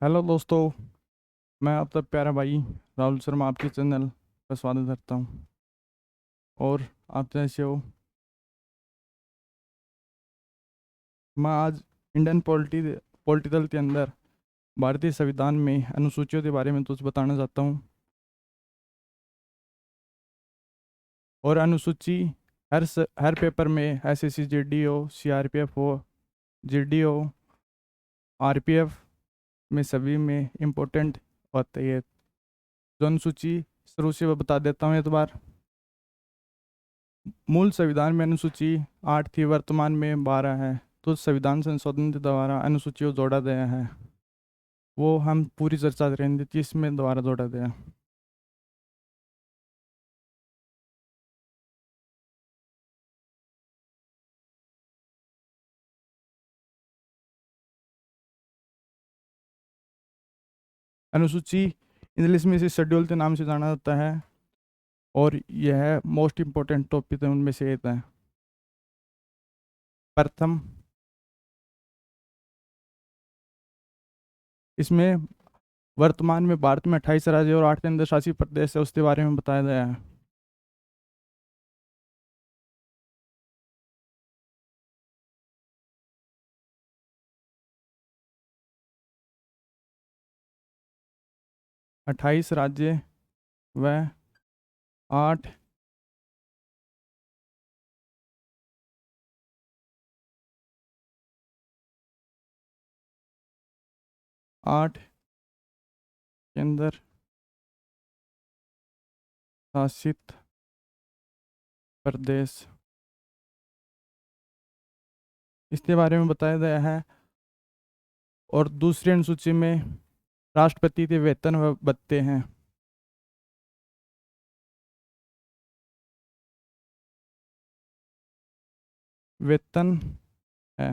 Hello दोस्तों। मैं आपका प्यारा भाई राहुल शर्मा आपके चैनल पर स्वागत करता हूँ। और आप कैसे हो? मैं आज इंडियन पॉलिटिकल के अंदर भारतीय संविधान में अनुसूचियों के बारे में कुछ बताना चाहता हूँ। और अनुसूची हर पेपर में एसएससी जीडीओ सीआरपीएफ हो, जीडीओ आरपीएफ में सभी में इम्पोर्टेंट होती है। जो अनुसूची शुरू से वो बता देता हूँ एक बार। मूल संविधान में अनुसूची 8 थी, वर्तमान में 12 है। तो संविधान संशोधन के द्वारा अनुसूचियों जोड़ा गया है। वो हम पूरी चर्चा करेंगे कि इसमें दोबारा जोड़ा गया। अनुसूची इंग्लिश में इसे शेड्यूल के नाम से जाना जाता है। और यह मोस्ट इम्पोर्टेंट टॉपिक है, उनमें से एक है। प्रथम, इसमें वर्तमान में भारत में 28 राज्य और 8 केंद्र शासित प्रदेश है, उसके बारे में बताया गया है। अट्ठाईस राज्य व 8 8 केंद्र शासित प्रदेश, इसके बारे में बताया गया है। और दूसरी अनुसूची में राष्ट्रपति के वेतन व भत्ते हैं। वेतन है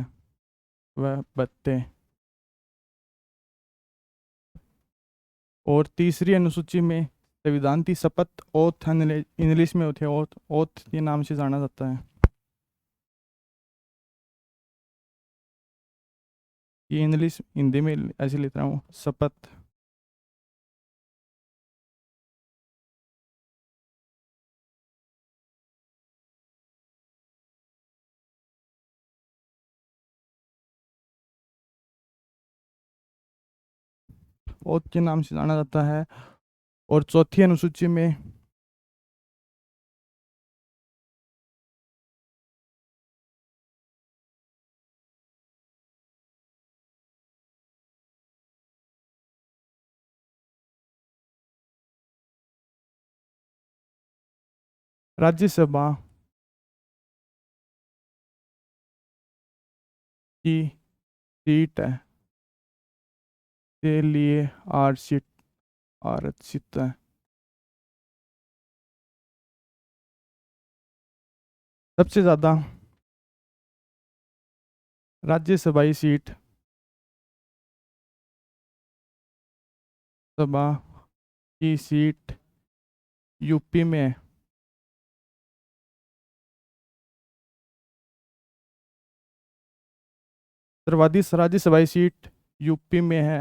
व भत्ते। और तीसरी अनुसूची में संविधान की शपथ ओथ इंग्लिश में होते हैं, ओथ ओथ के नाम से जाना जाता है। ये इंग्लिश हिंदी में ऐसे लिख रहा हूँ, शपथ। ओथ के नाम से जाना जाता है। और चौथी अनुसूची में राज्यसभा की सीट है के लिए 8 सीट आरक्षित है। सबसे ज्यादा राज्यसभाई सीट सभा की सीट यूपी में है। सर्वाधिक राज्यसभाई सीट यूपी में है,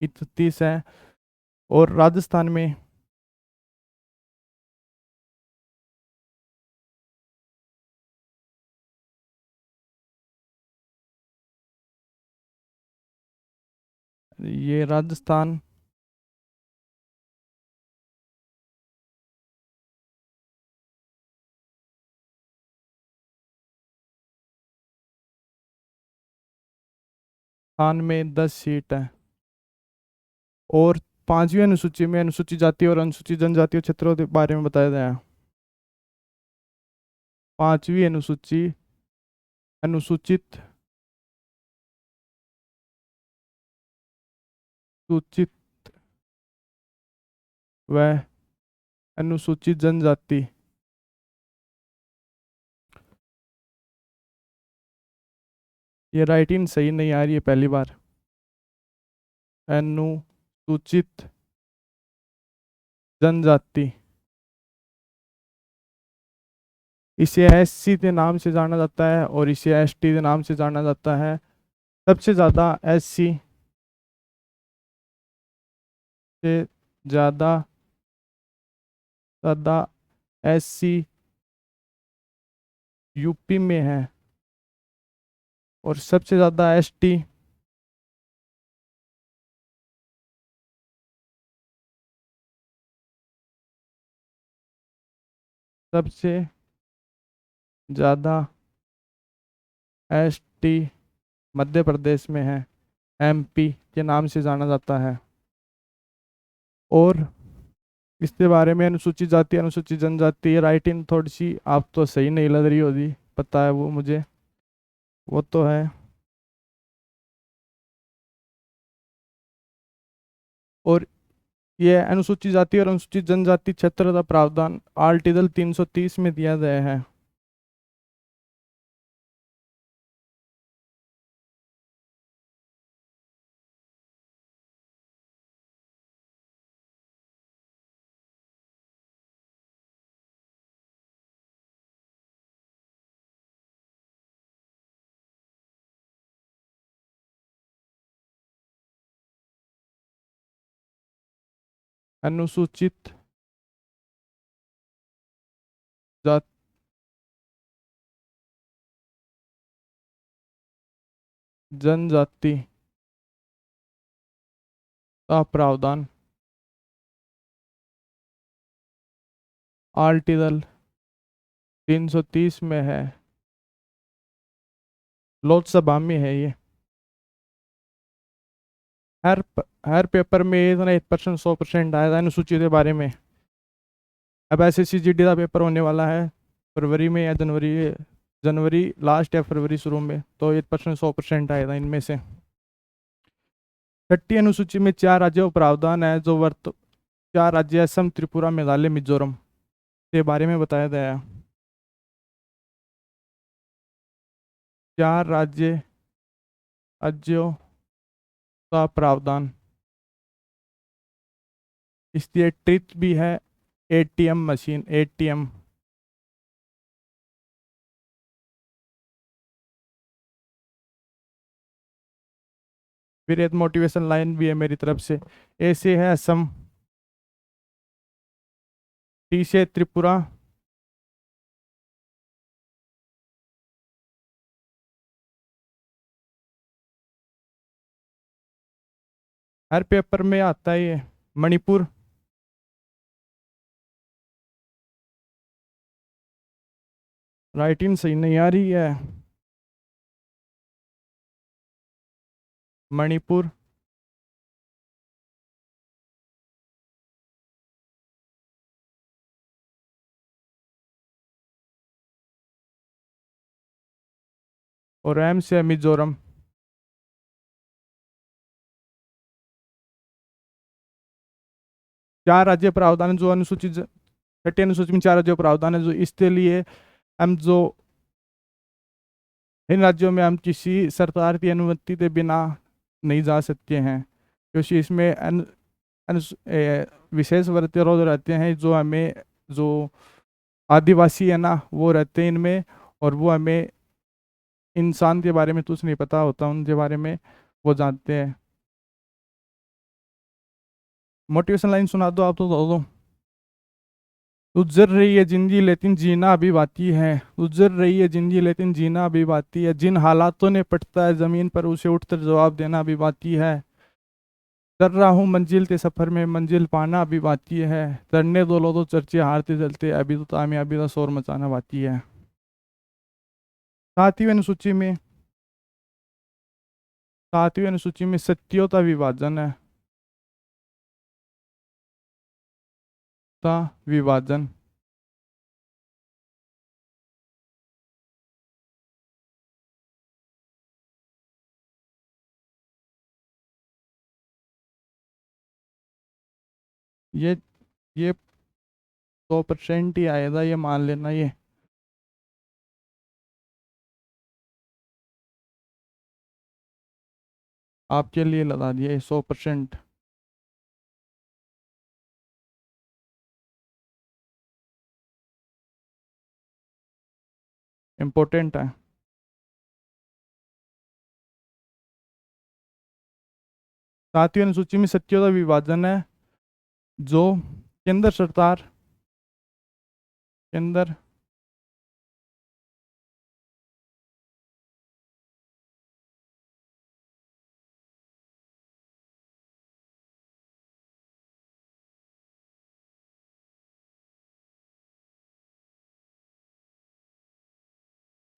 31 है। और राजस्थान में ये राजस्थान स्थान में 10 सीट है। और पांचवी अनुसूची में अनुसूचित जाति और अनुसूचित जनजातीय क्षेत्रों के बारे में बताया गया है। पांचवी अनुसूची अनुसूचित सूचित व अनुसूचित जनजाति, ये राइटिंग सही नहीं आ रही है पहली बार। अनुसूचित जनजाति, इसे एससी के नाम से जाना जाता है और इसे एसटी के नाम से जाना जाता है। सबसे ज़्यादा एससी से ज़्यादा ज़्यादा SC यूपी में है और सबसे ज़्यादा ST सबसे ज़्यादा ST मध्य प्रदेश में है, MP के नाम से जाना जाता है। और इसके बारे में अनुसूचित जाति अनुसूचित जनजाति राइटिंग थोड़ी सी आप तो सही नहीं लग रही होगी, पता है वो मुझे, वो तो है। और ये अनुसूचित जाति और अनुसूचित जनजाति क्षेत्र का प्रावधान आर्टिकल 330 में दिया गया है। अनुसूचित जाति जनजाति का प्रावधान आर्टिकल 330 में है, लोकसभा में है ये। हर पेपर में इतना 8% 100% आया था अनुसूचित के बारे में। अब SSC GD का पेपर होने वाला है फरवरी में या जनवरी, जनवरी लास्ट या फरवरी शुरू में, तो 8% 100% आएगा इनमें से। छठी अनुसूची में 4 राज्यों का प्रावधान है, जो वर्त 4 राज्य असम त्रिपुरा मेघालय मिजोरम के बारे में बताया गया है। 4 राज्यों का प्रावधान। इसलिए ट्रिथ भी है, ATM मशीन, ATM। फिर एक मोटिवेशन लाइन भी है मेरी तरफ से। A से है असम, T से त्रिपुरा, हर पेपर में आता है ये। मणिपुर, राइटिंग सही नहीं आ रही है। मणिपुर, और M से मिजोरम। चार राज्य प्रावधान है जो छठी अनुसूची में 4 राज्यों प्रावधान है, जो इसके लिए हम जो इन राज्यों में हम किसी सरकार की अनुमति के बिना नहीं जा सकते हैं, क्योंकि इसमें विशेष वर्ग के लोग रहते हैं, जो हमें जो आदिवासी है ना वो रहते हैं इनमें, और वो हमें इंसान के बारे में कुछ नहीं पता होता, उनके बारे में वो जानते हैं। मोटिवेशन लाइन सुना दो आप तो दो। गुजर रही है जिंदगी लेकिन जीना अभी बाकी है, गुजर रही है जिंदगी लेकिन जीना अभी बाकी है, जिन हालातों ने पटता है जमीन पर उसे उठकर जवाब देना अभी बाकी है, कर रहा हूँ मंजिल के सफर में मंजिल पाना अभी बाकी है, करने दो लो तो चर्चे हारते चलते अभी तो कामयाबी का शोर मचाना बाकी है। 7वीं अनुसूची में 7वीं अनुसूची में सत्यों का विभाजन है, का विभाजन। ये ये 100% ही आएगा, ये मान लेना, ये आपके लिए लगा दिया 100%। इम्पोर्टेंट है। 7वीं अनुसूची में सत्यों का विभाजन है, जो केंद्र सरकार केंद्र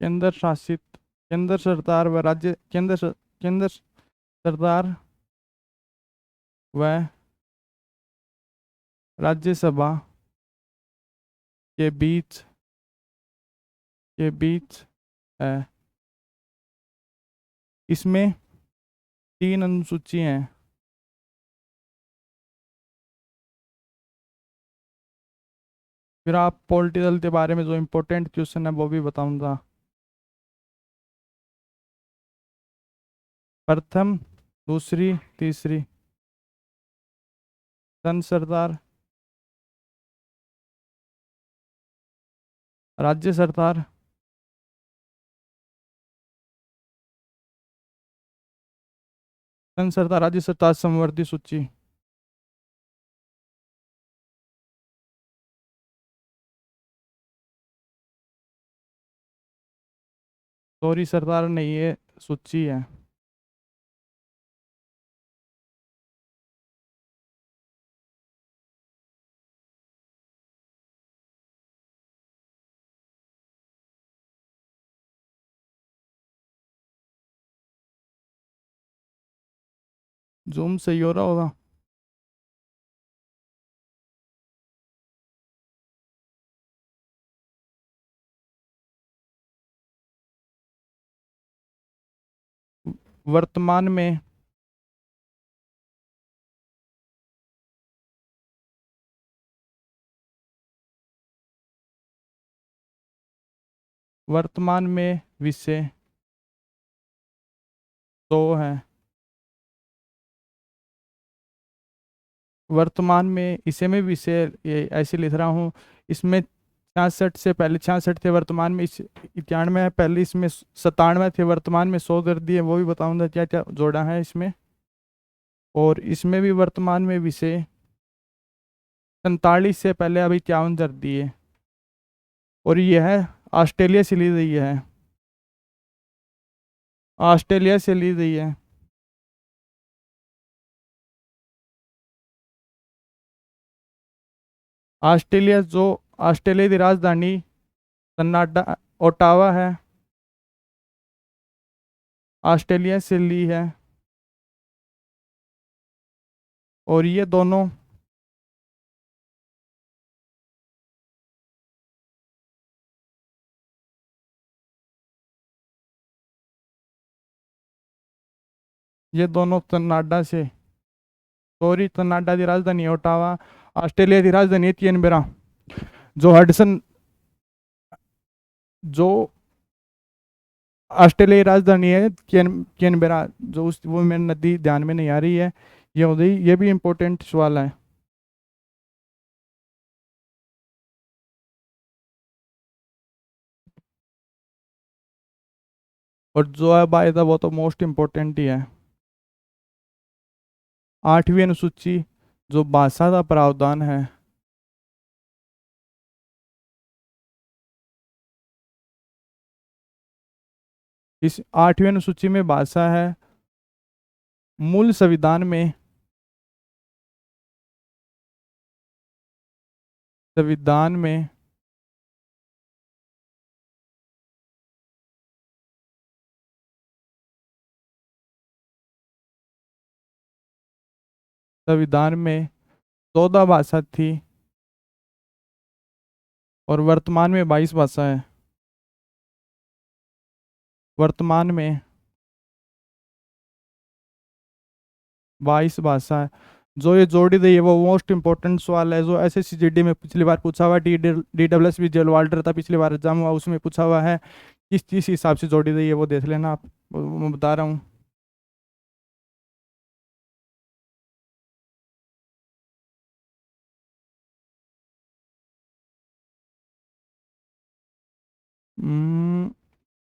केंद्र शासित केंद्र सरकार व राज्य केंद्र सरकार व राज्यसभा के बीच है। इसमें 3 अनुसूची हैं। फिर आप पॉलिटिकल के बारे में जो इम्पोर्टेंट क्वेश्चन है वो भी बताऊंगा। प्रथम, दूसरी, तीसरी। सन सरदार, राज्य सरकार, सन सरदार, राज्य सरकार समवर्ती सूची। सॉरी सरदार नहीं, ये सूची है। जूम सही हो रहा होगा। वर्तमान में वर्तमान में विषय 2 है। वर्तमान में इसे मैं विषय ये ऐसे लिख रहा हूँ। इसमें 66 से पहले 66 थे, वर्तमान में इस 91 है, पहले इसमें 97 थे, वर्तमान में 100 कर दिए। वो भी बताऊंगा क्या क्या जोड़ा है इसमें। और इसमें भी वर्तमान में विषय 47 से पहले अभी 51 कर दिए। और यह है ऑस्ट्रेलिया से ली गई है। ऑस्ट्रेलिया से ली गई है। ऑस्ट्रेलिया जो ऑस्ट्रेलिया की राजधानी कनाडा ओटावा है, ऑस्ट्रेलिया से ली है। और ये दोनों कनाडा से, सॉरी कनाडा की राजधानी है ओटावा, ऑस्ट्रेलिया की राजधानी है कैनबरा। जो हडसन जो ऑस्ट्रेलिया की राजधानी है कैनबरा, जो उस वो मेरी नदी ध्यान में नहीं आ रही है। ये हो गई, ये भी इम्पोर्टेंट सवाल है। और जो है बाय द वो तो मोस्ट इम्पोर्टेंट ही है। 8वीं अनुसूची जो भाषा का प्रावधान है। इस 8वीं अनुसूची में भाषा है। मूल संविधान में संविधान में 14 भाषा थी और वर्तमान में 22 भाषा है। वर्तमान में 22 भाषा है। जो ये जोड़ी दी है वो मोस्ट इंपॉर्टेंट सवाल है, जो SSCGD में पिछली बार पूछा हुआ, DWS भी जेल वाल्टर था पिछली बार एग्जाम हुआ, उसमें पूछा हुआ है। किस चीज हिसाब से जोड़ी दी है वो देख लेना आप, मैं बता रहा हूँ।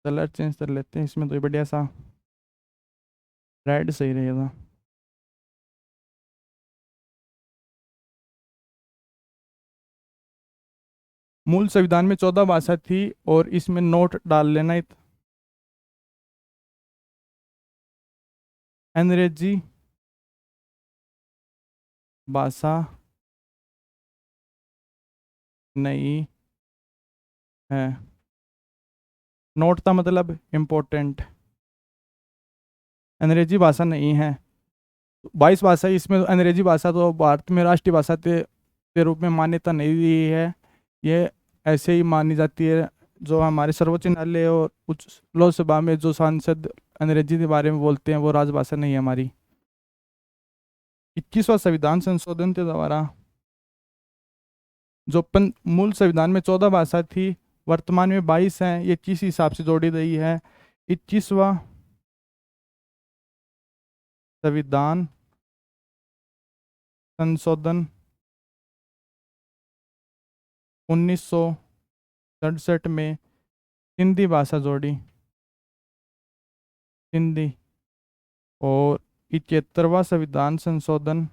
कलर चेंज कर लेते हैं इसमें, तो ये बढ़िया सा रेड सही रहेगा। मूल संविधान में 14 भाषा थी और इसमें नोट डाल लेना अंग्रेजी भाषा नहीं है। नोट का मतलब इम्पोर्टेंट। अंग्रेजी भाषा नहीं है। 22 भाषा, इसमें अंग्रेजी भाषा तो भारत में राष्ट्रीय भाषा के रूप में मान्यता नहीं दी है। ये ऐसे ही मानी जाती है। जो हमारे सर्वोच्च न्यायालय और उच्च लोकसभा में जो सांसद अंग्रेजी के बारे में बोलते हैं वो राजभाषा नहीं है हमारी। 21वां संविधान संशोधन के द्वारा जो मूल संविधान में 14 भाषा थी, वर्तमान में 22 हैं। ये किस हिसाब से जोड़ी गई है? 21वां संविधान संशोधन 1967 में हिंदी भाषा जोड़ी, हिंदी। और 71वां संविधान संशोधन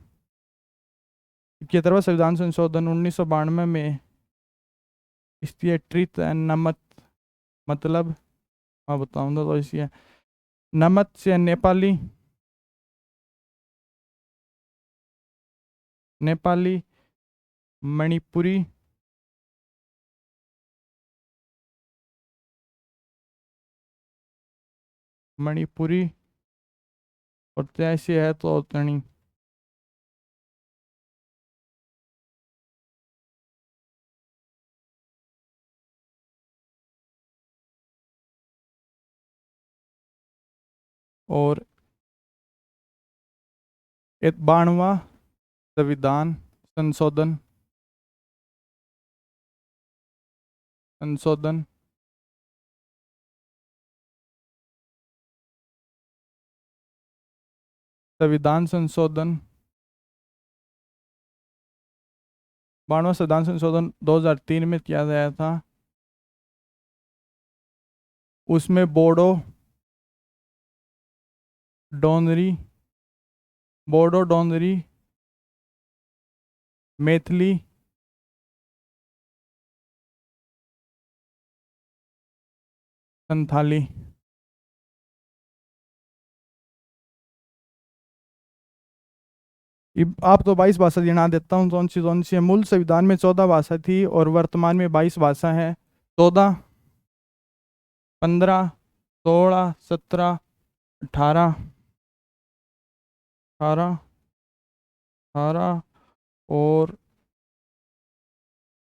1992 में ट्रिथ एंड नमत, मतलब मैं बताऊंगा तो इसी है। नमत से नेपाली, नेपाली, मणिपुरी, मणिपुरी और जैसे है तो उतनी। और 92वां संविधान संशोधन संशोधन संविधान संशोधन 92वां संविधान संशोधन 2003 में किया गया था। उसमें बोडो, डोंगरी, बोडो, डोंगरी, मैथिली, संथाली, आप तो 22 भाषा गिना देता हूँ। कौन सी है? मूल संविधान में 14 भाषा थी और वर्तमान में 22 भाषा है। 14, 15, 16, 17, 18, 18, 18 और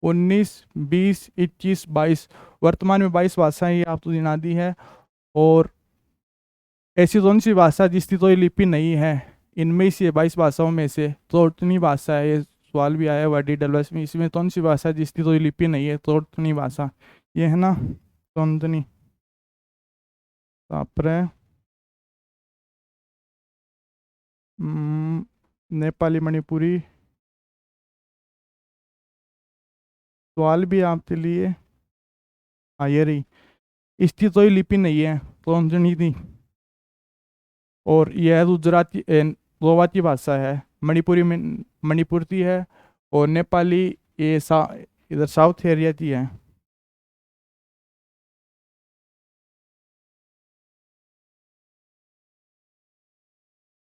19, 20, 21, 22। वर्तमान में 22 भाषाएं ये आप तो गिना दी है। और ऐसी कौन सी भाषा जिसकी कोई लिपि नहीं है? इनमें से 22 भाषाओं में से तो उतनी भाषा है। ये सवाल भी आया हुआ DWS में। इसमें कौन सी भाषा जिसकी कोई लिपि नहीं है तो उतनी भाषा? ये है ना तोंतनी। तापरे नेपाली, मणिपुरी। सवाल भी आपके लिए। हाँ ये रही। इसकी कोई लिपि नहीं है तोंतनी थी। और यह गुजराती गोवाती भाषा है। मणिपुरी में मणिपुर की है। और नेपाली ये इधर साउथ एरिया की है।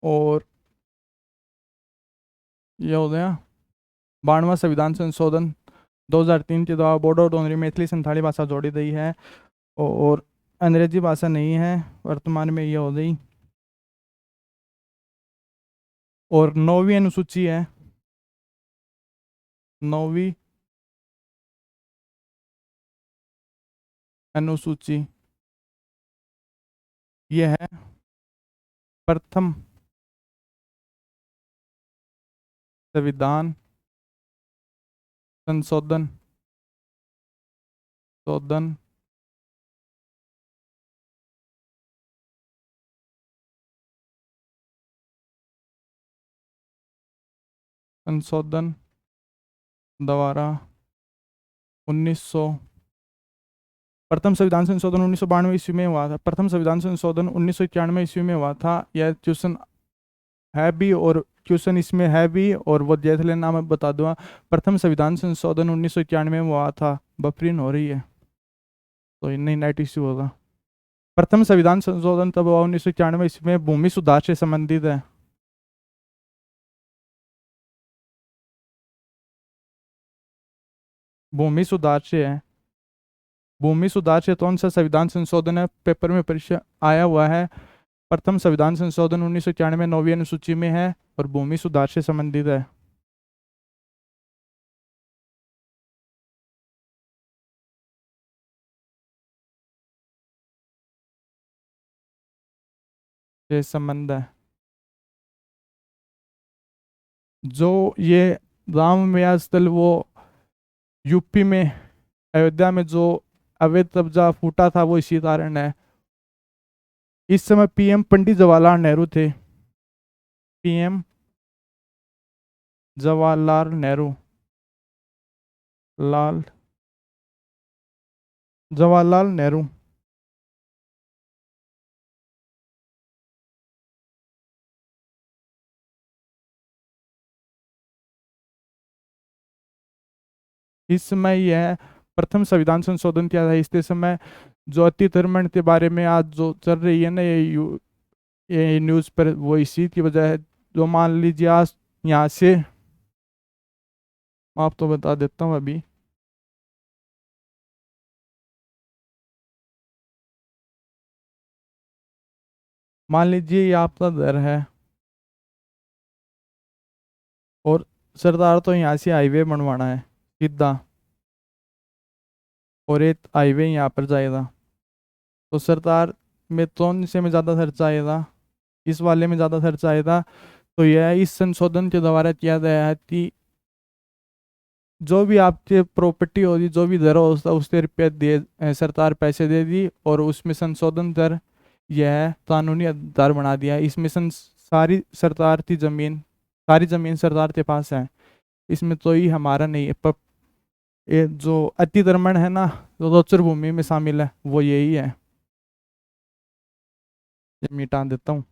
और ये हो गया 92वां संविधान संशोधन 2003 के द्वारा बोडो, डोगरी, मैथिली, संथाली भाषा जोड़ी गई है। और अंग्रेजी भाषा नहीं है वर्तमान में। ये हो गई। और 9वीं अनुसूची है। 9वीं अनुसूची ये है प्रथम संविधान संशोधन शोधन संशोधन द्वारा 1900 प्रथम संविधान संशोधन 1992 ईस्वी में हुआ था। प्रथम संविधान संशोधन 1991 ईस्वी में हुआ था। यह क्वेश्चन है भी और क्वेश्चन इसमें है भी और वो जैसे नाम मैं बता दूंगा। प्रथम संविधान संशोधन 1991 में हुआ था। बफरिन हो रही है तो इन्हें नेट इश्यू होगा। प्रथम संविधान संशोधन तब हुआ 1991, इसमें भूमि सुधार से संबंधित है। भूमि सुधार से है। भूमि सुधार से कौन सा संविधान संशोधन है, पेपर में परीक्षा आया हुआ है। प्रथम संविधान संशोधन 1991 9वीं अनुसूची में है और भूमि सुधार से संबंधित है। ये संबंध है। जो ये राम विवाह स्थल वो यूपी में अयोध्या में जो अवैध कब्जा फूटा था वो इसी कारण है। इस समय पीएम पंडित जवाहरलाल नेहरू थे। पीएम जवाहरलाल नेहरू, लाल जवाहरलाल नेहरू। इस समय यह प्रथम संविधान संशोधन किया था। इस समय जो अतिक्रमण के बारे में आज जो चल रही है ना ये न्यूज़ पर, वो इसी की वजह है। जो मान लीजिए आज यहाँ से मैं आपको बता देता हूँ अभी। मान लीजिए ये आपका घर है और सरदार तो यहाँ से हाईवे बनवाना है सीधा, और एक हाईवे यहाँ पर जाएगा। तो सरदार में कौन से में ज़्यादा खर्चा आएगा, इस वाले में ज़्यादा खर्चा आएगा। तो यह इस संशोधन के द्वारा किया गया है कि जो भी आपके प्रॉपर्टी होगी, जो भी दर होता उसके रुपये दे सरकार पैसे दे दी, और उसमें संशोधन कर यह कानूनी आधार बना दिया है। इसमें सारी सरकार की जमीन, सारी जमीन सरकार के पास है, इसमें तो ही हमारा नहीं है। पर ये जो अतिक्रमण है ना, जो गोचर भूमि में शामिल है, वो यही है। ये मिटा देता हूँ।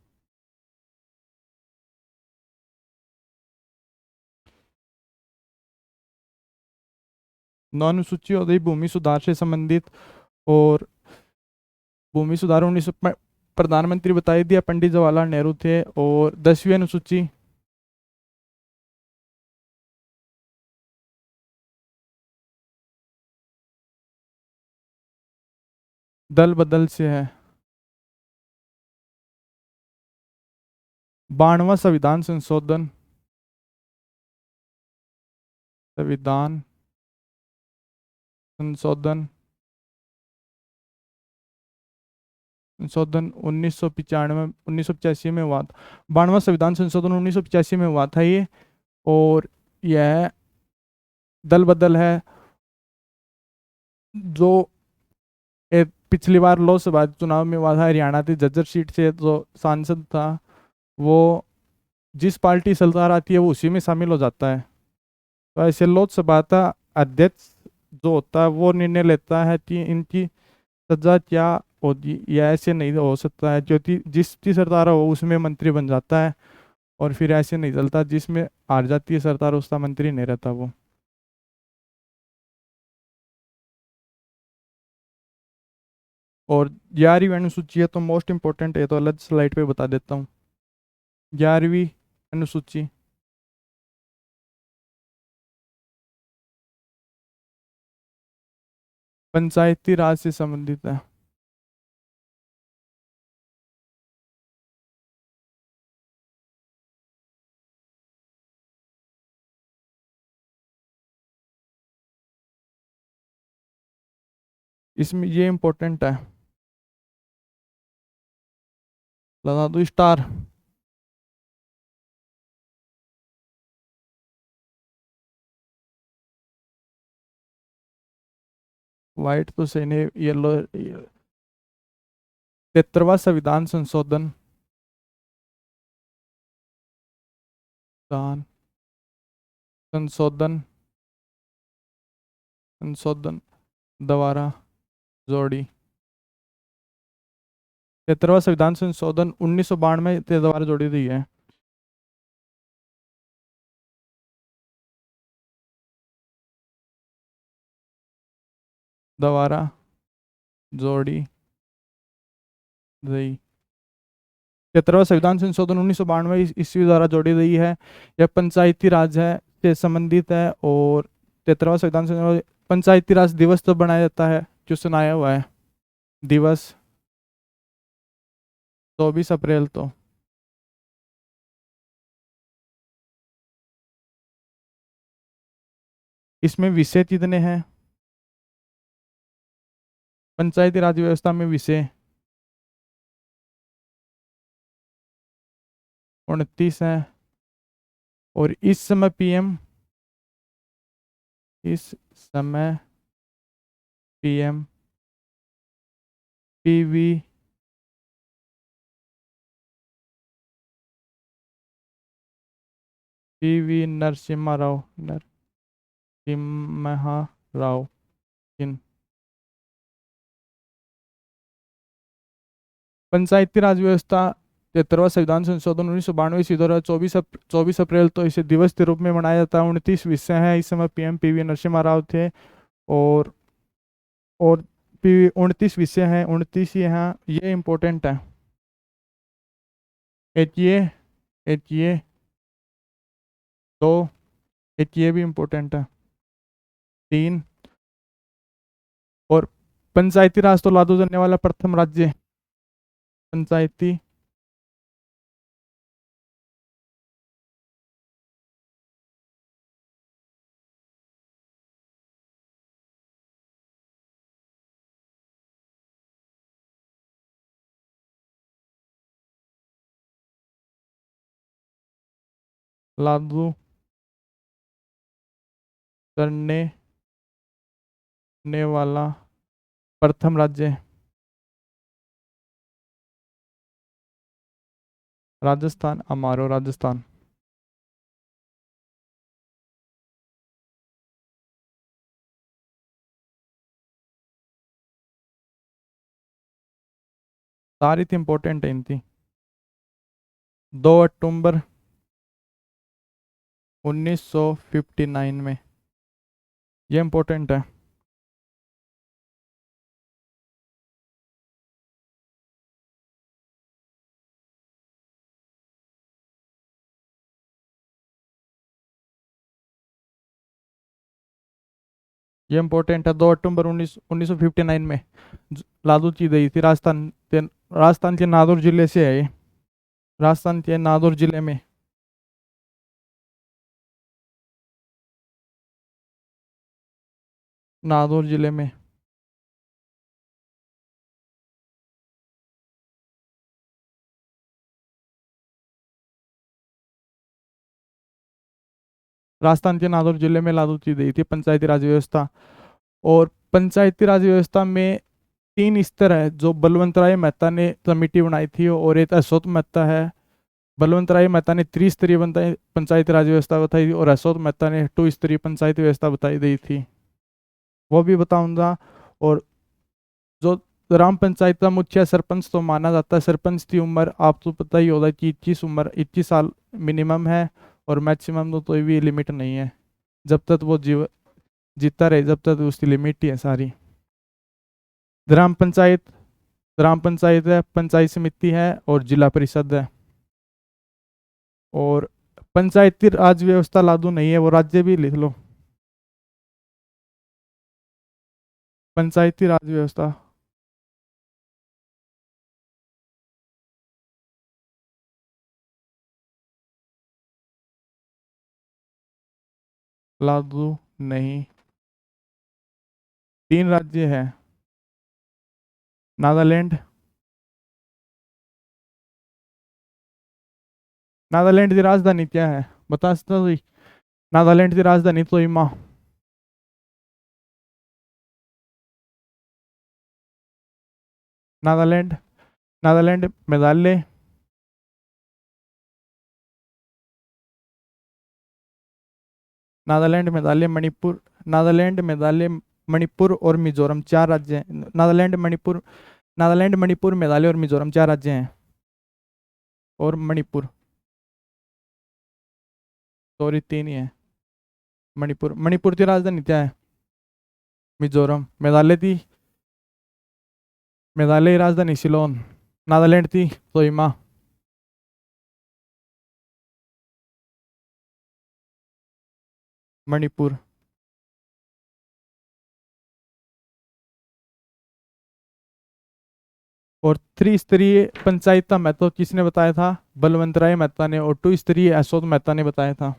नौ अनुसूची हो गई भूमि सुधार से संबंधित। और भूमि सुधार 1900 प्रधानमंत्री बताई दिया पंडित जवाहरलाल नेहरू थे। और 10वीं अनुसूची दल बदल से है। 92वां संविधान संशोधन, संविधान संशोधन संशोधन 1995 1985 में हुआ था। 92वां संविधान संशोधन 1985 में हुआ था ये। और यह दल बदल है। जो पिछली बार लोकसभा चुनाव में हुआ था हरियाणा की झज्जर सीट से, जो सांसद था वो जिस पार्टी सरकार आती है वो उसी में शामिल हो जाता है। तो ऐसे लोकसभा का अध्यक्ष जो होता है वो निर्णय लेता है कि इनकी सजा क्या होती, या ऐसे नहीं हो सकता है, क्योंकि जिसकी सरकार हो उसमें मंत्री बन जाता है। और फिर ऐसे नहीं चलता, जिसमें हार जाती है सरकार उसका मंत्री नहीं रहता वो। और 11वीं अनुसूची है तो मोस्ट इंपॉर्टेंट है, तो अलग स्लाइड पे बता देता हूँ। 11वीं अनुसूची पंचायती राज से संबंधित है। इसमें ये इंपॉर्टेंट है, लगा दो स्टार। वाइट तो सही नहीं, येलो। 73वां संविधान संशोधन, संविधान संशोधन संशोधन दोबारा जोड़ी। 73वां संविधान संशोधन 1992 के द्वारा जोड़ी गई है। द्वारा जोड़ी गई। 73वां संविधान संशोधन 1992 ईस्वी द्वारा जोड़ी गई है। यह पंचायती राज है से संबंधित है। और 73वां संविधान संशोधन पंचायती राज दिवस तो बनाया जाता है, जो सुनाया हुआ है दिवस 24 अप्रैल। तो इसमें विषय कितने हैं? पंचायती राज व्यवस्था में विषय 29 है। और इस समय PM PV PV Narasimha Rao Narasimha Rao इन पंचायती राज व्यवस्था 73वां संविधान संशोधन 1992 ईस्वी द्वारा 24 अप्रैल तो इसे दिवस के रूप में मनाया जाता है। 29 विषय हैं। इस समय पीएम पीवी नरसिम्हा राव थे। और और 29 विषय हैं, 29 ही हैं। ये इम्पोर्टेंट है। एच ये 2, ये भी इम्पोर्टेंट है। 3। और पंचायती राज तो लागू करने वाला प्रथम राज्य पंचायती लागू करने वाला प्रथम राज्य राजस्थान, हमारो राजस्थान। तारीख इंपॉर्टेंट है इनकी। 2 अक्टूबर 1959 में, ये इम्पोर्टेंट है। ये इम्पोर्टेंट है। 2 अक्टूबर 1959 में लागू की गई थी। राजस्थान के नागौर जिले से है ये। राजस्थान के नागौर जिले में। नागौर जिले में राजस्थान के नागौर जिले में लागू की गई थी पंचायती राज व्यवस्था। और पंचायती राज व्यवस्था में 3 स्तर है, जो बलवंत राय मेहता ने कमेटी बनाई थी। और एक अशोक मेहता है। बलवंत राय मेहता ने त्रिस्तरीय पंचायती राज व्यवस्था बताई थी। और अशोक मेहता ने 2 स्तरीय पंचायती व्यवस्था बताई गई थी, वो भी बताऊंगा। और जो ग्राम पंचायत का मुखिया सरपंच तो माना जाता है। सरपंच की उम्र आपको पता ही होगा कि 21 साल मिनिमम है। और मैक्सिमम तो कोई भी लिमिट नहीं है। जब तक वो जीता रहे, जब तक उसकी लिमिट ही है सारी। ग्राम पंचायत है, पंचायत समिति है, और जिला परिषद है। और पंचायती राज व्यवस्था लागू नहीं है, वो राज्य भी लिख लो। पंचायती राज व्यवस्था लागू नहीं। 3 राज्य है। नागालैंड नागालैंड की राजधानी क्या है, बता सकता हूँ? नागालैंड की राजधानी कोहिमा। नागालैंड नागालैंड मेघालय नागालैंड मेघालय मणिपुर नागालैंड मेघालय मणिपुर और मिजोरम 4 राज्य हैं। नागालैंड मणिपुर मेघालय और मिजोरम 4 राज्य हैं। और मणिपुर, सॉरी 3 ही है। मणिपुर की राजधानी क्या है? मिजोरम। मेघालय की राजधानी शिलोंग। नागालैंड थी कोहिमा। मणिपुर। और त्रिस्तरीय पंचायत का महत्व किसने बताया था? बलवंत राय मेहता ने। और 2 स्तरीय यशोद मेहता ने बताया था।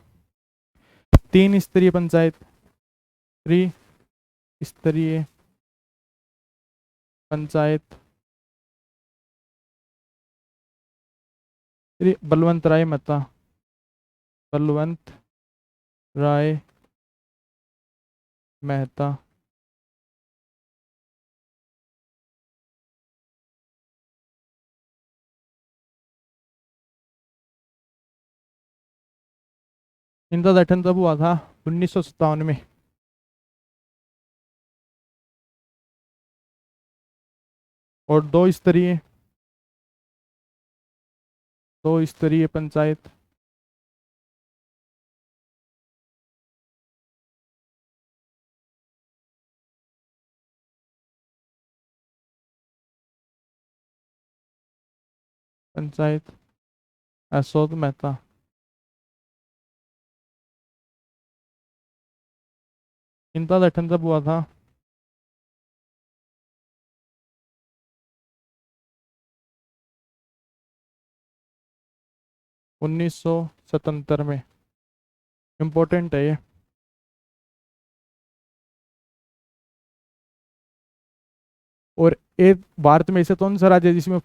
3 स्तरीय पंचायत, त्रिस्तरीय पंचायत, बलवंत राय मेहता, बलवंत राय मेहता। इनका गठन तब हुआ था 1957 में। और 2 स्तरीय पंचायत, यशोद मेहता। इनका गठन तब हुआ था 1977 में। इम्पोर्टेंट है ये। और एक भारत में ऐसा कौन सा राज्य है जिसमें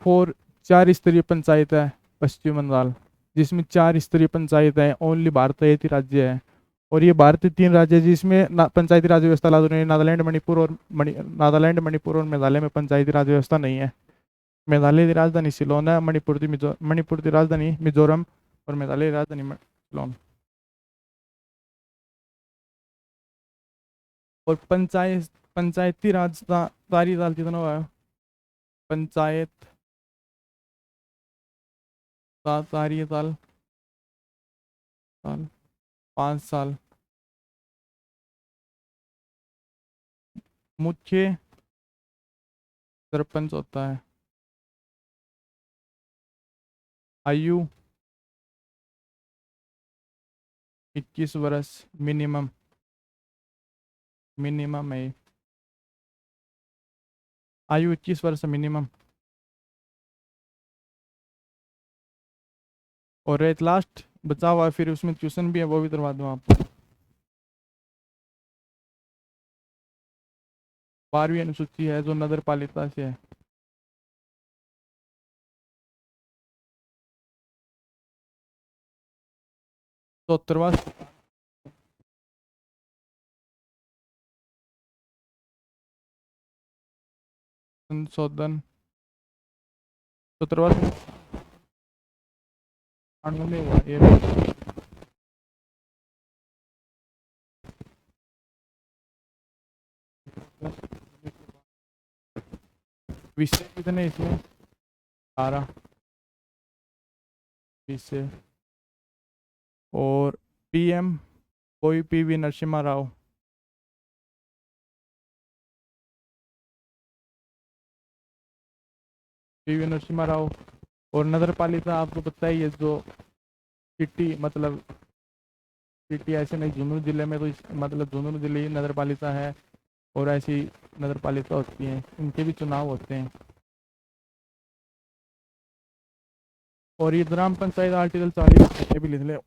4 स्तरीय पंचायत है? पश्चिम बंगाल। जिसमें 4 स्तरीय पंचायत है, ओनली भारत एक ही राज्य है। और ये भारत के 3 राज्य है जिसमें पंचायती राज व्यवस्था लागू नहीं है। नागालैंड, मणिपुर और मेघालय में पंचायती राज व्यवस्था नहीं है। मेघालय की राजधानी शिलोंग है, मणिपुर की राजधानी मिजोरम और मेघालय की राजधानी शिलोंग। और पंचायती राज का कार्यकाल कितना हुआ है? पंचायत का कार्यकाल 5 साल। मुख्य सरपंच होता है। आयु 21 वर्ष मिनिमम है। आयु 21 वर्ष मिनिमम। और रेत लास्ट बचा हुआ है, फिर उसमें ट्यूशन भी है, वो भी करवा दूँ आपको। 12वीं अनुसूची है जो नगर पालिका से है। तो 73वां संशोधन, 17वां में हुआ ये। विषय कितने इसमें? 12 विषय। और पीएम कोई पीवी नरसिम्हा राव। पीवी नरसिम्हा राव। और नगर पालिका आपको पता ही है, जो सिटी मतलब सिटी ऐसे नहीं, झुंझुनू जिले में तो मतलब झुंझुनू जिले ही नगर पालिका है। और ऐसी नगर पालिका होती हैं, इनके भी चुनाव होते हैं। और ये ग्राम पंचायत आर्टिकल 40 ये भी लिख ले।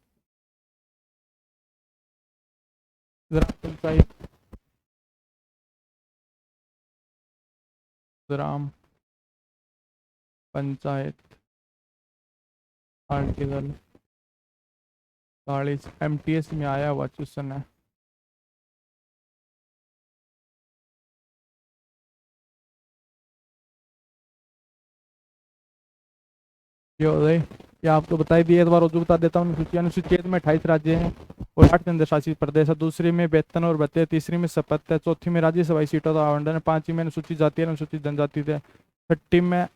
ग्राम पंचायत, ग्राम पंचायत आर्टिकल 40 एमटीएस में आया हुआ क्वेश्चन है। ये आपको बताई दिए, एक बार और जो बता देता हूँ। अनुसूचित में 28 राज्य हैं और 8 केंद्र शासित प्रदेश है। दूसरी में वेतन और भत्ते, तीसरी में शपथ है, चौथी में राज्यसभा सीटों का आवंटन है, 5वीं में अनुसूचित जाति और अनुसूचित जनजाति है, 6ठी में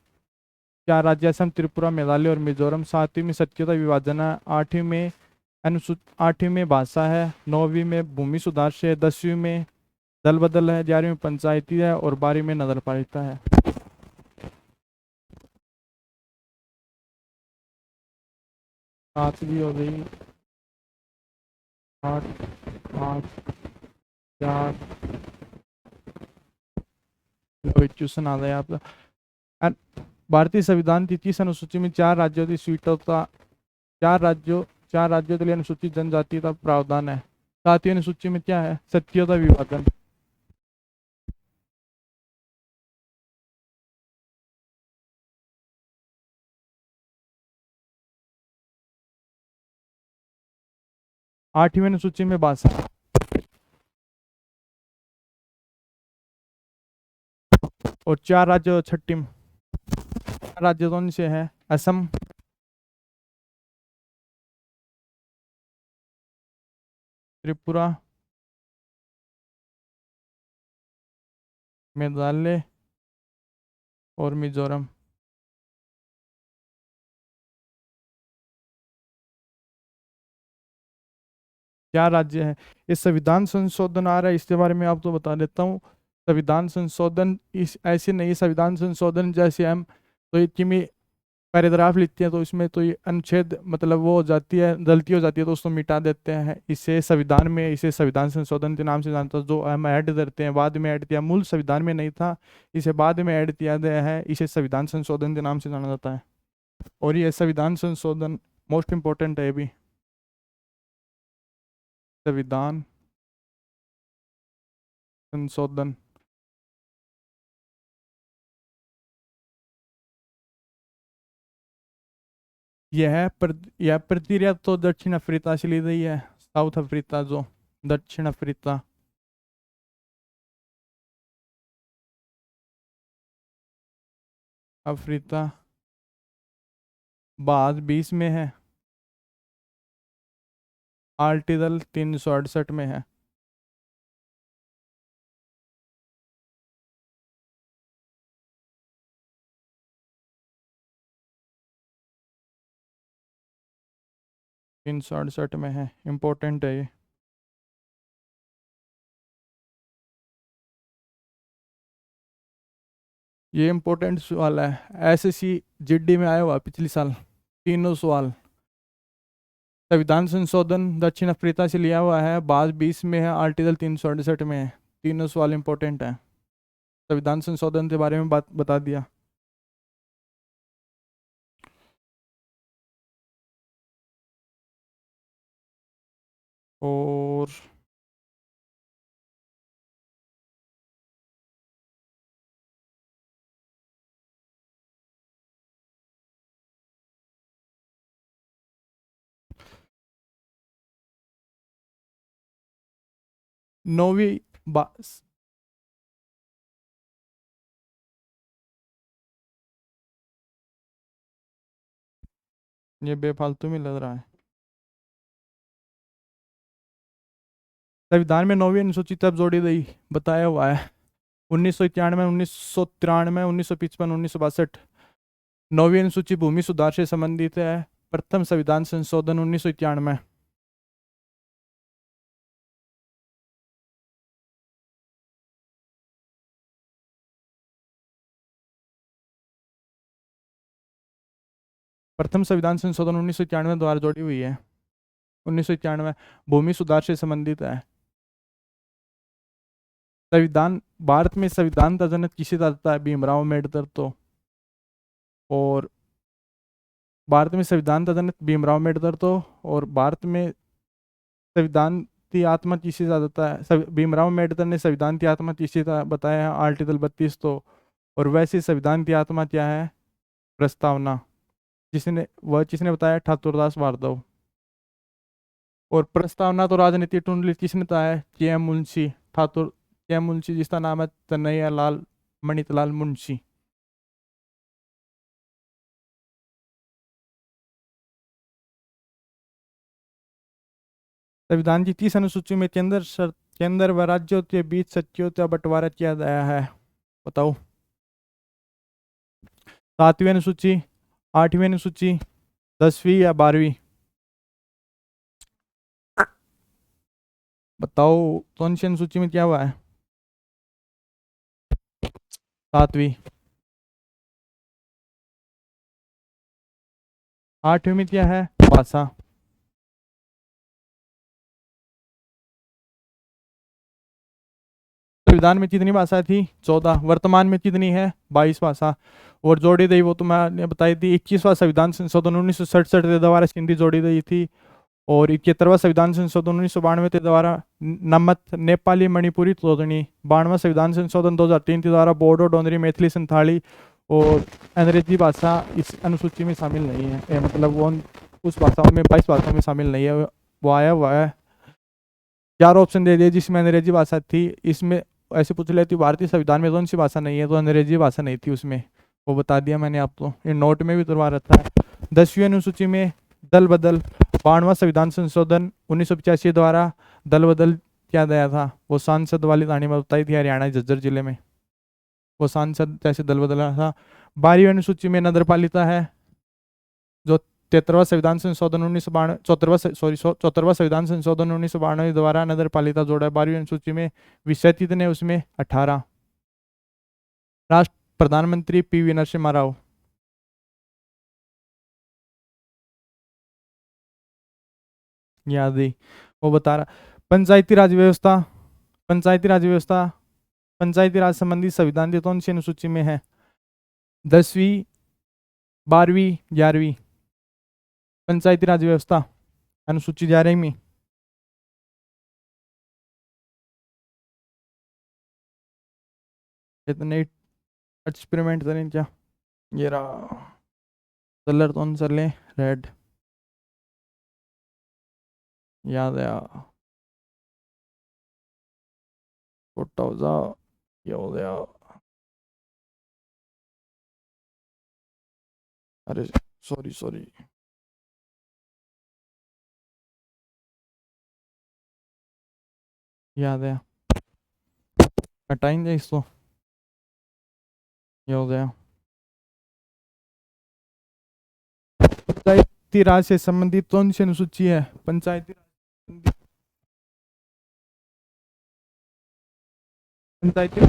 4 राज्य असम, त्रिपुरा, मेघालय और मिजोरम, 7वीं में सत्ता विभाजन है, 8वीं में भाषा है, 9वीं में भूमि सुधार से, 10वीं में दल बदल है, 11वीं में पंचायती है और 12वीं में नगर पालिका है। सातवीं हो गई, 8, 5, 4, क्वेश्चन आ गया आपका। भारतीय संविधान की किस अनुसूची में चार राज्यों की स्वीकृतता, चार राज्यों के लिए अनुसूचित जनजाति का प्रावधान है? सातवीं अनुसूची में क्या है? सत्यों का विभाजन। आठवीं अनुसूची में भाषा। और चार राज्य, छठी राज्य कौन से है? असम, त्रिपुरा, मेघालय और मिजोरम। क्या राज्य है? ये संविधान संशोधन आ रहा है, इसके बारे में आपको बता देता हूँ। संविधान संशोधन इस ऐसे नहीं, संविधान संशोधन जैसे हम तो एक में पैराग्राफ लिखते हैं तो इसमें तो ये अनुच्छेद मतलब वो हो जाती है, गलती हो जाती है तो उसको मिटा देते हैं। इसे संविधान में, इसे संविधान संशोधन के नाम से जानता है। जो हम ऐड करते हैं, बाद में ऐड किया, मूल संविधान में नहीं था, इसे बाद में ऐड किया गया है, इसे संविधान संशोधन के नाम से जाना जाता है। और ये संविधान संशोधन मोस्ट इम्पोर्टेंट है अभी। संविधान संशोधन यह प्रक्रिया तो दक्षिण अफ्रीका से ली गई है। साउथ अफ्रीका, जो दक्षिण अफ्रीका। अफ्रीका बाद 20 में है, आर्टिकल 368 में है। तीन सौ अड़सठ में है, इम्पोर्टेंट है ये। ये इम्पोर्टेंट सवाल है, एसएससी जीडी में आया हुआ पिछले साल। तीनों सवाल। संविधान संशोधन दक्षिण अफ्रीका से लिया हुआ है, बाद 20 में है, आर्टिकल 368 में है। तीनों सवाल इम्पोर्टेंट है। संविधान संशोधन के बारे में बात बता दिया। और 9वीं ये बेफालतू में लग रहा है। संविधान में 9वीं अनुसूची तब जोड़ी गई, बताया हुआ है 1991, 1993, 1955, 1962। 9वीं अनुसूची भूमि सुधार से संबंधित है। प्रथम संविधान संशोधन 1991। प्रथम संविधान संशोधन 1991 द्वारा जोड़ी हुई है। 1991 भूमि सुधार से संबंधित है। संविधान, भारत में संविधान का जनक किसे जाता है? भीमराव अम्बेडकर। तो और भारत में संविधान का जनक भीमराव अम्बेडकर। तो और भारत में संविधान की आत्मा किसे जाता है? भीमराव अम्बेडकर ने संविधान की आत्मा किसे बताया है? आर्टिकल 32। तो और वैसे संविधान की आत्मा क्या है? प्रस्तावना। किसने बताया? ठाकुरदास भार्गव। और प्रस्तावना तो राजनीति टूंडली किसने बताया? के एम मुंशी ठाकुर। के एम मुंशी, जिसका नाम है कन्हैया लाल मणितलाल मुंशी। संविधान की 30 अनुसूची में केंद्र व राज्यों के बीच सत्यों का बंटवारा किया गया है, बताओ। 7वीं अनुसूची, 8वीं अनुसूची, 10वीं या 12वीं? बताओ कौन सी अनुसूची में क्या हुआ है? 7वीं। 8वीं में क्या है? भाषा। संविधान में कितनी भाषा थी? 14। वर्तमान में कितनी है? 22 भाषा। और जोड़ी गई वो तो मैंने बताई थी। 21वां संविधान संशोधन 1967 के द्वारा हिंदी जोड़ी गई थी। और 71वां संविधान संशोधन 1992 के द्वारा नमत नेपाली मणिपुरी जोड़नी। 92वां संविधान संशोधन 2003 के द्वारा बोडो डोगरी मैथिली संथाली और अंग्रेजी भाषा इस अनुसूची में शामिल नहीं है। मतलब वो उस भाषाओं में 22 भाषाओं में शामिल नहीं है। वो आया हुआ है। 4 ऑप्शन दे दिए जिसमें अंग्रेजी भाषा थी। इसमें ऐसे पूछ लेती भारतीय संविधान में कौन सी भाषा नहीं है, तो अंग्रेजी भाषा नहीं थी उसमें। वो बता दिया मैंने आपको, ये नोट में भी करवा रखा है। 10वीं अनुसूची में दल बदल। 92वां संविधान संशोधन 1985 द्वारा दल बदल किया गया था। वो सांसद वाली कहानी में बताई थी, हरियाणा झज्जर जिले में वो सांसद जैसे दल बदला था। 12वीं अनुसूची में नगर पालिका है। जो 73वां संविधान संशोधन 1992 चौहत्तरवां संविधान संशोधन 1992 द्वारा नगर पालिका जोड़ा है। 12वीं अनुसूची में विषय कितने उसमें? 18। राष्ट्र प्रधानमंत्री पीवी नरसिम्हा राव। याद ही वो बता रहा। पंचायती राज व्यवस्था। पंचायती राज व्यवस्था पंचायती राज संबंधी संविधान की कौन सी अनुसूची में है? 10वीं, 12वीं, 11वीं। पंचायती राज व्यवस्था अनुसूची 11वीं में। इतने एक्सपेरिमेंट करें क्या? ये रहा कलर, कौन सा लें? रेड। याद है, छोटा हो जा। ये हो गया। अरे सॉरी सॉरी। याद है, हटाएंगे इसको। ये हो गया। पंचायती राज से संबंधित कौन सी अनुसूची है? पंचायती पंचायती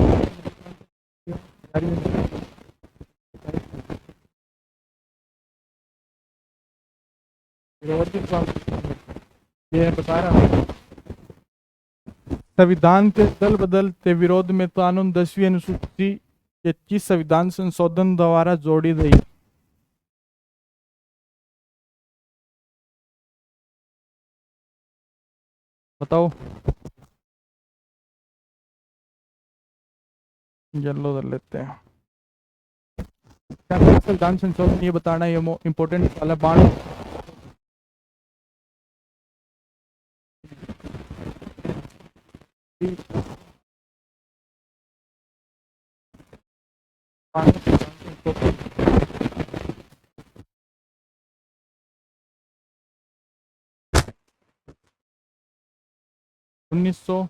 ये बता रहा हूँ। संविधान के दल बदल के विरोध में कानून 10वीं अनुसूची 21 संविधान संशोधन द्वारा जोड़ी गई। बताओ। येलो कर लेते हैं। संविधान संशोधन ये बताना, ये इम्पोर्टेंट वाला बाण। उन्नीस सौ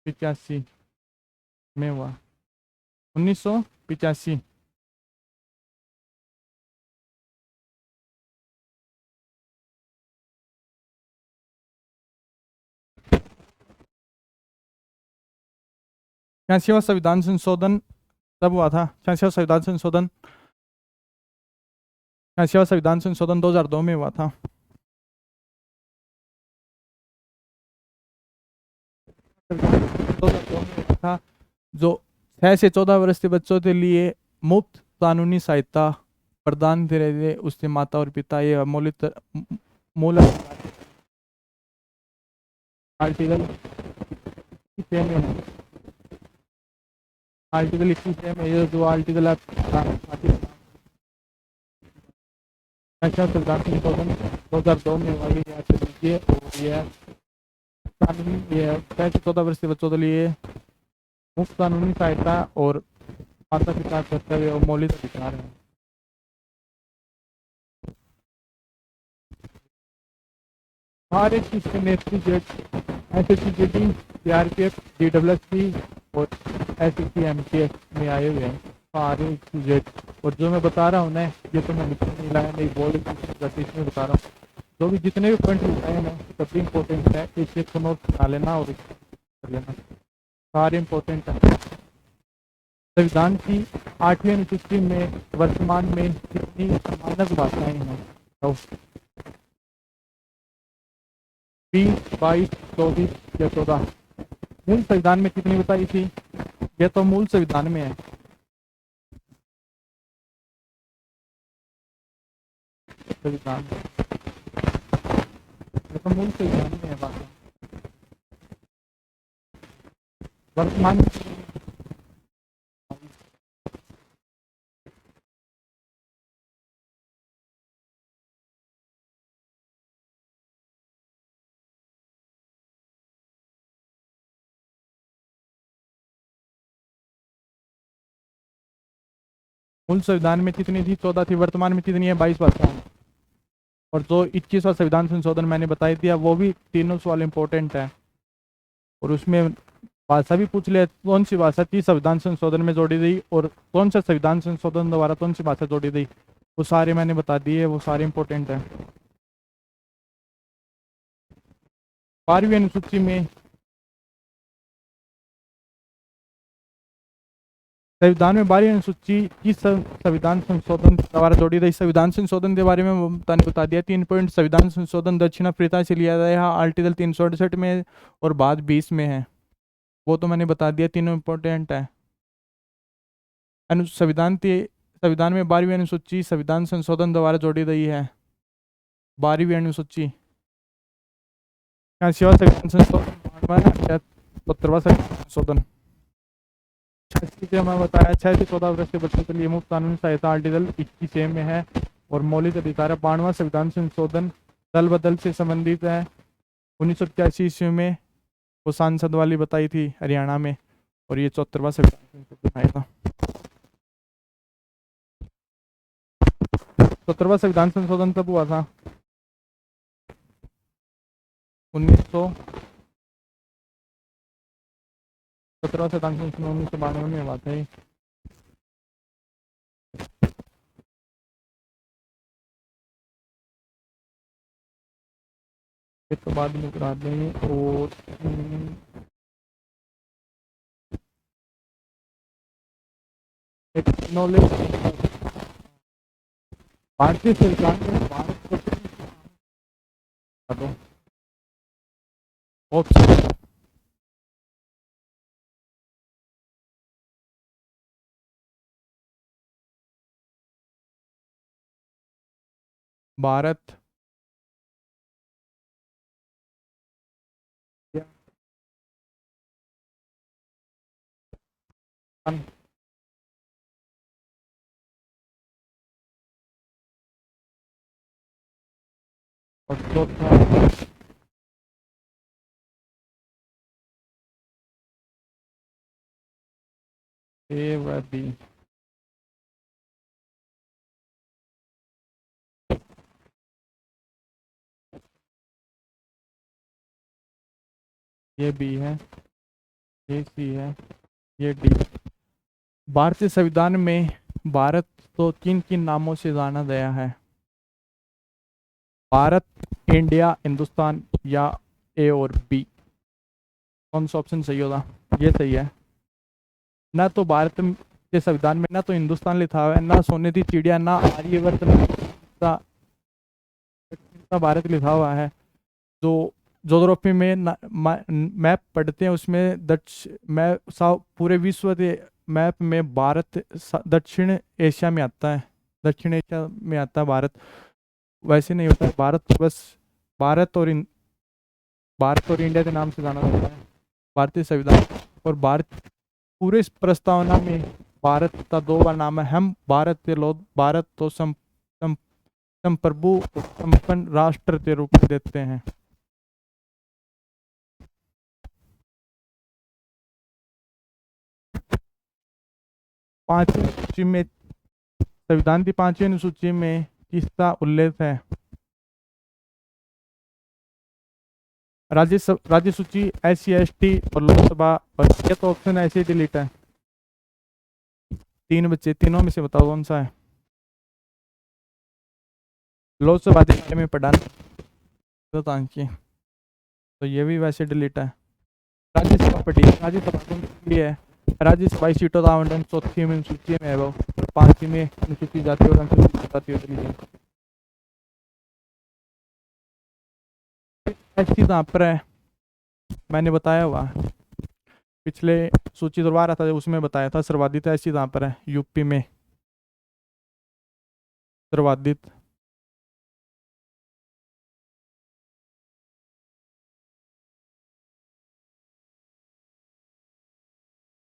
पिचासी में हुआ। 1985। छियासीवां संविधान संशोधन तब हुआ था। छियासीवां संविधान संशोधन 2002 में हुआ था। था जो 6 से 14 वर्ष के बच्चों के लिए मुफ्त कानूनी सहायता प्रदान कर रहे थे उसके माता और पिता। ये मूल आर्टिकल आर्टिकल 21 में ये जो आर्टिकल संविधान संशोधन 2002 में हुआ। ये और ये कानूनी, ये 6 से 14 वर्ष के बच्चों के लिए मुफ्त कानूनी सहायता और माता पिता कर्तव्य और मौलिक अधिकार है। हमारे इसके नेतृत्व एसएससी, सीआरपीएफ, डीडब्ल्यूएसपी और एसएससी में आए हुए हैं सारे जेट। और जो मैं बता रहा हूँ ना, ये तो मैं लिखने नहीं लाया, नहीं बोल में बता रहा हूँ। जो भी जितने भी पॉइंट बताए हैं ना, सभी इंपॉर्टेंट है। एक को नोट बना लेना और कर लेना, सारे इंपॉर्टेंट है। संविधान की 8वीं अनुसूची में वर्तमान में कितनी मानक भाषाएं हैं? तो 20, 22, 24 या 14? मूल संविधान में कितनी बताई थी? ये तो मूल संविधान में है। संविधान ये तो मूल संविधान में है बात। वर्तमान में मूल संविधान में कितनी थी? 14 थी। वर्तमान में कितनी है? 22 भाषाएं। और जो 21वां संविधान संशोधन मैंने बता दिया, वो भी तीनों सवाल इम्पोर्टेंट है। और उसमें भाषा भी पूछ लिया, कौन सी भाषा थी संविधान संशोधन में जोड़ी गई और कौन सा संविधान संशोधन द्वारा कौन सी भाषा जोड़ी गई, वो सारे मैंने बता दिए, वो सारे इम्पोर्टेंट है। 12वीं अनुसूची में संविधान में 12वीं अनुसूची किस संविधान संशोधन द्वारा जोड़ी गई? संविधान संशोधन के बारे में मैंने बता दिया। 3 पॉइंट। संविधान संशोधन दक्षिण अफ्रीका से लिया गया है, आर्टिकल 368 में और बाद 20 में है, वो तो मैंने बता दिया, तीनों इम्पोर्टेंट है। संविधान में 12वीं अनुसूची संविधान संशोधन द्वारा जोड़ी गई है। 12वीं अनुसूची सेवा संविधान संशोधन 17वां संविधान संशोधन। 86 से मैं बताया 6 से 14 वर्ष के बच्चों के लिए मुफ्त कानूनी सहायता आर्टिकल 21 में है। और मौलिक अधिकार 92वां संविधान संशोधन दल बदल से संबंधित है। 1981 ईस्वी में वो सांसद वाली बताई थी हरियाणा में। और ये 74वां संविधान संशोधन आया था। 17वां संविधान संशोधन कब हुआ था? 17वां संविधान संशोधन 1992 में हुआ था। फिर तो बाद में करा देंगे। और एक नॉलेज भारतीय सरकार ने भारत को ऑप्शन भारत और चौथा ए व बी। ये बी है, ये सी है, ये डी। भारतीय संविधान में भारत तो किन किन नामों से जाना गया है? भारत, इंडिया, हिंदुस्तान या ए और बी? कौन सा ऑप्शन सही होगा? ये सही है। ना तो भारत के संविधान में ना तो हिंदुस्तान लिखा हुआ है, ना सोने की चिड़िया, ना आर्यवर्त, ना भारत लिखा हुआ है। जो ज्योग्राफी में मैप पढ़ते हैं उसमें पूरे विश्व के मैप में भारत दक्षिण एशिया में आता है। दक्षिण एशिया में आता है भारत। वैसे नहीं होता है भारत, तो बस भारत और इंडिया के नाम से जाना जाता है भारतीय संविधान। और भारत पूरे इस प्रस्तावना में भारत का 2 बार नाम है। हम भारत के लोग भारत तो संप्रभु संपन्न राष्ट्र के रूप में देते हैं। पांचवी सूची में संविधान की 5वीं अनुसूची में किसका उल्लेख है? राज्य सूची, SC/ST और लोकसभा। और ये तो ऑप्शन ऐसे ही डिलीट है। 3 बच्चे, तीनों में से बताओ कौन सा है? लोकसभा के बारे में पढ़ा तो ये भी वैसे डिलीट है। राज्यसभा पढ़ी। राज्यसभा कौन सी है? राज्यसभाई सीटों का आवंटन चौथी में अनुसूची में है वो, और पांचवी में अनुसूचित जाति और अनुसूचित जाति के लिए। ऐसी यहाँ पर है, मैंने बताया हुआ पिछले सूची दरबार रहा था उसमें बताया था। सर्वाधिक ऐसी यहाँ पर है यूपी में, सर्वाधिक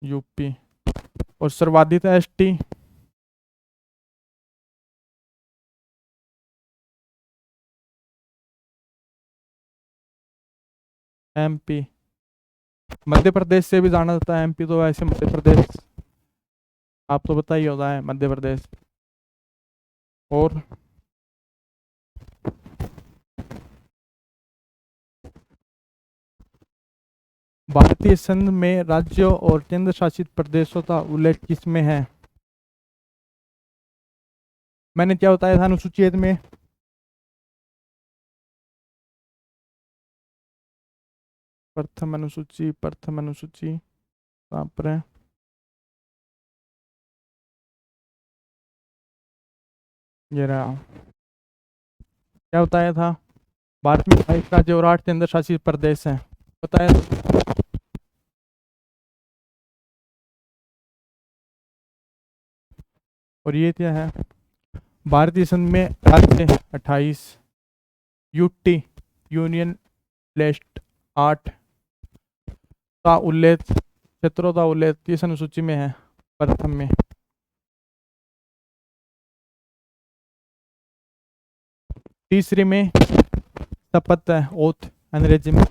यूपी, और सर्वाधिक एसटी एमपी। मध्य प्रदेश से भी जाना जाता है एमपी, तो वैसे मध्य प्रदेश आप तो पता ही होता है मध्य प्रदेश। और भारतीय संघ में राज्यों और केंद्र शासित प्रदेशों का उल्लेख किसमें है? मैंने क्या बताया था अनुसूची में? प्रथम अनुसूची कहाँ पर है? ये रहा। क्या बताया था? भारत में 22 राज्य और 8 केंद्र शासित प्रदेश हैं, बताया था। और ये क्या है? भारतीय संघ में राज्य 28, यूटी यूनियन लिस्ट 8 का उल्लेख, क्षेत्रों का उल्लेख किस अनुसूची में है? प्रथम में। तीसरी में शपथ है, ओथ अंग्रेजी में।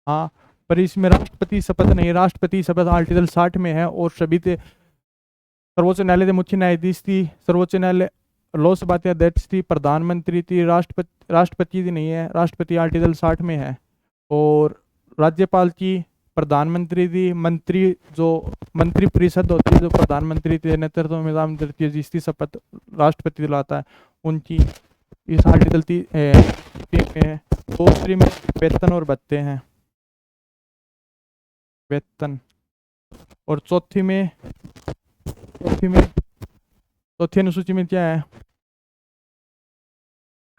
हाँ, पर इसमें राष्ट्रपति शपथ नहीं है। राष्ट्रपति शपथ आर्टिकल 60 में है, और सभी सर्वोच्च न्यायालय के मुख्य न्यायाधीश थी, सर्वोच्च न्यायालय लोकसभा के अध्यक्ष थी, प्रधानमंत्री थी, राष्ट्रपति थी नहीं है, राष्ट्रपति आर्टिकल 60 में है। और राज्यपाल की, प्रधानमंत्री थी, मंत्री जो मंत्री परिषद होती है जो प्रधानमंत्री के नेतृत्व में काम करती है, जिसकी शपथ राष्ट्रपति दिलाता है, उनकी इस आर्टिकल में है। दूसरी में वेतन और भत्ते हैं, वेतन। और चौथी अनुसूची में क्या है?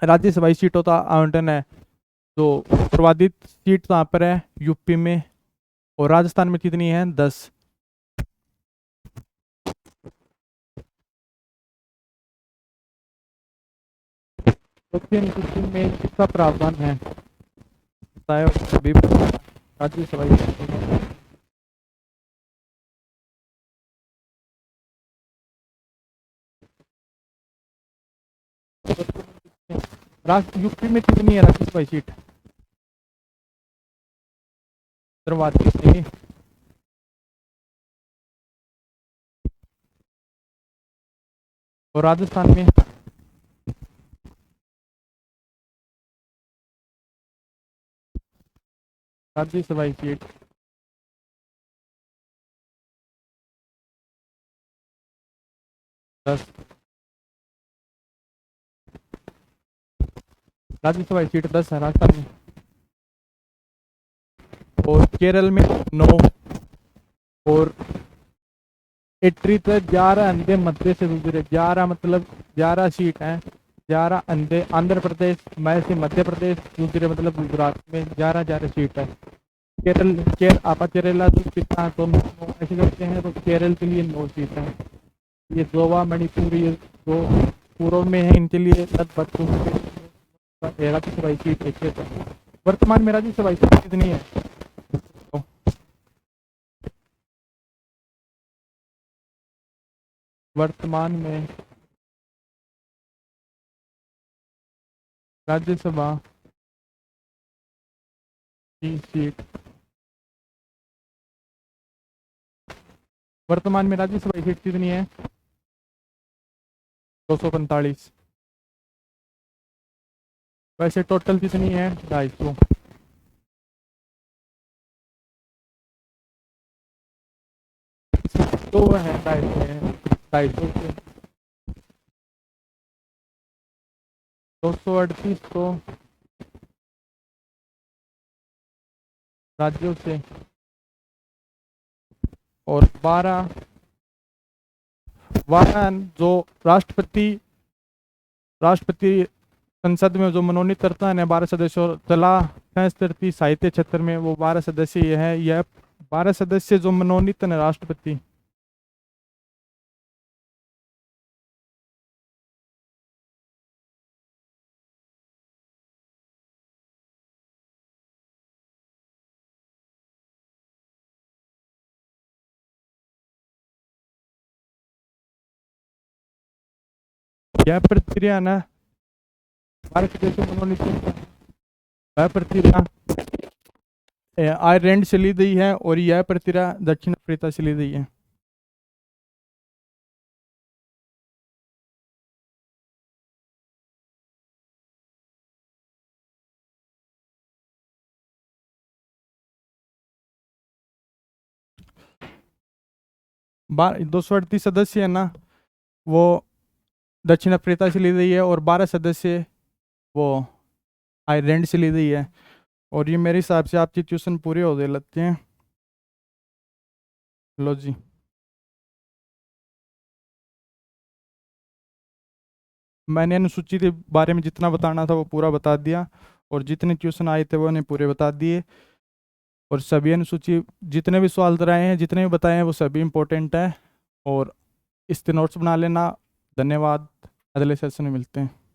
राज्यसभाई सीटों का आवंटन है, तो सर्वाधिक सीट कहाँ पर है? यूपी में। और राजस्थान में कितनी है? 10। चौथी अनुसूची में किसका प्रावधान है? बताया सभी राज्यसभाई सीटों का। यूपी में कितनी है राज्यसभाई सीट? सर्वाधिक नहीं। और राजस्थान में? राज्यसभाई सीट 10। राज्यसभाई सीट 10 है राजस्थान में। और केरल में 9। और 83 तक 11 अंधे मध्य से गुजरे, 11 मतलब 11 सीट हैं, 11 अंधे। आंध्र प्रदेश में से मध्य प्रदेश गुजरे, मतलब गुजरात में 11 सीट है। आपा केरला जो पिता तो ऐसे करते हैं, तो केरल के लिए 9 सीट है। ये गोवा मणिपुर ये दो पूर्व में है, इनके लिए लगभग राज्यसभा सीट एक है। वर्तमान में राज्यसभा सीट कितनी है? तो वर्तमान में राज्यसभा की सीट, वर्तमान में राज्यसभा की सीट कितनी है? 245। वैसे टोटल कितनी है? 250। तो है 250 से 238 तो राज्यों से और 12 जो राष्ट्रपति संसद में जो मनोनीत करता है 12 सदस्य और कला संस्कृति साहित्य क्षेत्र में वो 12 सदस्य ये है। यह 12 सदस्य जो मनोनीत है राष्ट्रपति, यह प्रक्रिया ना 12 सदस्य मनोनीत वह प्रक्रिया आयरलैंड से ली गई है और यह प्रक्रिया दक्षिण अफ्रीका से ली गई है। बार 238 सदस्य है ना वो दक्षिण अफ्रीका से ली गई है और 12 सदस्य वो आयरलैंड से ली गई है। और ये मेरे हिसाब से आपकी ट्यूशन पूरे हो गए लगते हैं। लो जी, मैंने अनुसूची के बारे में जितना बताना था वो पूरा बता दिया और जितने ट्यूशन आए थे वो ने पूरे बता दिए। और सभी अनुसूची जितने भी सवाल कराए हैं जितने भी बताए हैं वो सभी इंपॉर्टेंट है और इसके नोट्स बना लेना। धन्यवाद, अगले सेशन में मिलते हैं।